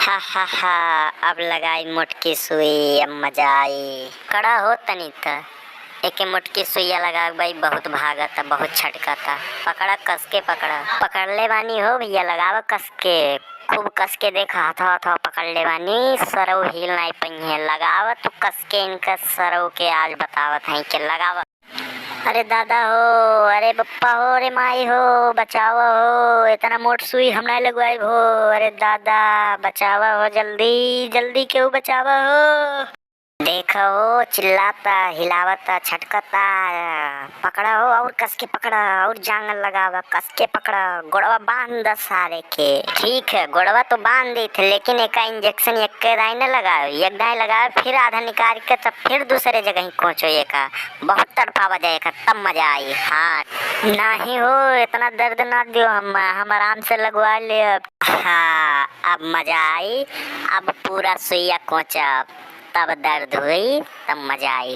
हा हा हा। अब लगाई मोटकी सुई, अब मजा आई। कड़ा हो तनी त एके मोटकी सुइया लगा भाई, बहुत भागता, बहुत छटकता। पकड़ा, कस के पकड़ा। पकड़ ले बानी हो भैया, लगाव कस के, खूब कस के देखा। हथवा हथवा पकड़ ले बानी, सरऊ हिल नहीं पई है। लगाव तू कस के इनका सरऊ के, आज बतावत है के लगाव। अरे दादा हो, अरे बप्पा हो, अरे माई हो, बचावा हो, इतना मोट सुई हमरा लगवाई हो। अरे दादा बचावा हो, जल्दी जल्दी क्यों बचावा हो। देखो चिल्लाता, हिलावता, छटकता। पकड़ा हो और कस के पकड़ा, और जांगल लगावा, कस के पकड़ा। गोड़वा बांध द सारे के। ठीक है गोड़वा तो बांध दी थे, लेकिन एक इंजेक्शन एक दाई न लगाओ, एक दाई लगाओ, फिर आधा निकाल के तब फिर दूसरे जगह ही कोचो। ये का बहुत तड़पावा जाएगा, तब मजा आई। हाँ नहीं हो, इतना दर्द ना दियो, हम आराम से लगवा ले। हाँ अब मजा आई, अब पूरा सुइया कोचा, तब दर्द हुई, तब मजा आई।